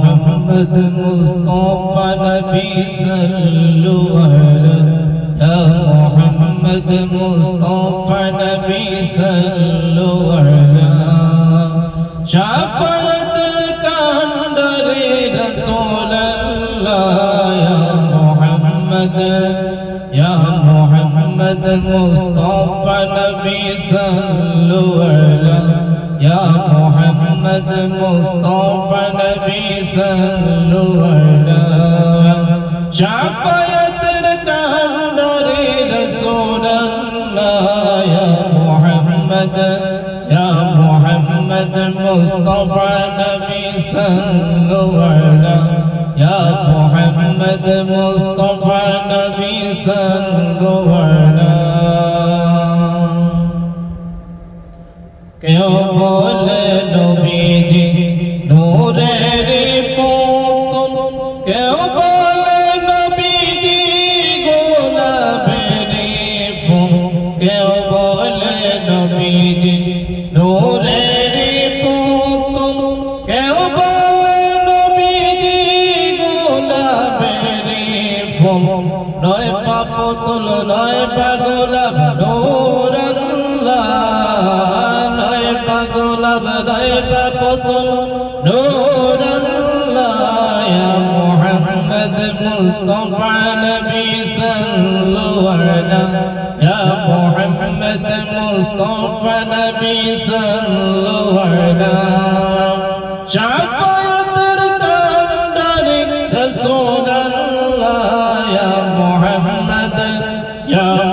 मोहम्मद मुस्तफा नबी सल्लु अलैहि या मोहम्मद मुस्तफा नबी सल्लु अलैहि शाफाअत कांडरे रसूल अल्लाह या मोहम्मद मुस्तफा नबी सल्लु अलैहि या मोहम्मद मुस्तफा नबी सल्लु अलैहि शाफाअत कांडरे रसूल अल्लाह या मोहम्मद मुस्तफा नबी सल्लु अलैहि या मोहम्मद मुस्तफा नबी सल्लु अलैहि क्यों बोले नबीजी नूरेर पुतुल क्यों बोले नबीजी गुलाबेर फूल क्यों बोले नबीजी नूरेर पुतुल क्यों बोले नबीजी गुलाबेर फूल नय पा पुतुल नय पा गुलाब नूर अल्लाह गुलाब नय पा पुतुल नूर अल्लाह या मोहम्मद मुस्तफा नबी सल्लु अलैहि या मोहम्मद मुस्तफा नबी सल्लु अलैहि शाफाअत कांडरे रसूल अल्लाह या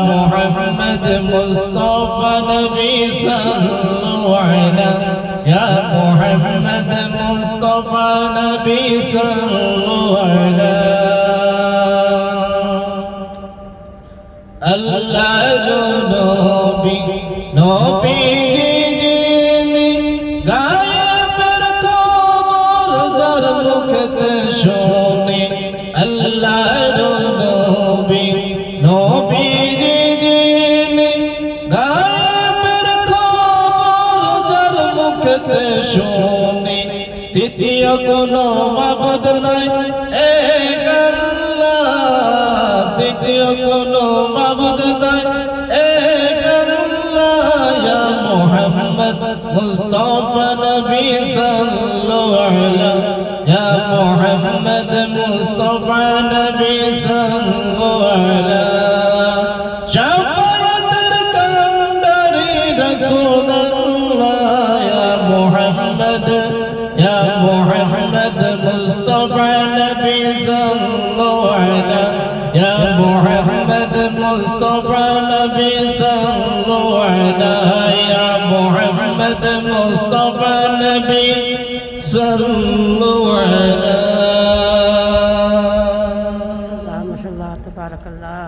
मोहम्मद मुस्तफा नबी सल्लु अलैहि या मोहम्मद मुस्तफा नबी सल्लु अलैहि अल्लाह जो नबी जिने गायब रखो मोर जर मुखते शोने अल्लाह जो नबी जिने गायब रखो मोर जर मुखते शोने द्वितीय कोनो माबुद নাই এক আল্লাহ দ্বিতীয় কোনো মাবুদ নাই এক আল্লাহ ইয়া মুহাম্মদ মুস্তাফা নবী সাল্লাল্লাহু আলাইহি ইয়া মুহাম্মদ মুস্তাফা নবী সাল্লাল্লাহু আলাইহি শাফায়াতের কান্ডারে রাসূলুল্লাহ ইয়া মুহাম্মদ মুস্তাফা নবী সাল্লাল্লাহু আলাইহি ইয়া মুহাম্মদ মুস্তাফা নবী সাল্লাল্লাহু আলাইহি ইয়া মুহাম্মদ মুস্তাফা নবী সাল্লাল্লাহু আলাইহি মাশাআল্লাহ তাবারাকাল্লাহ।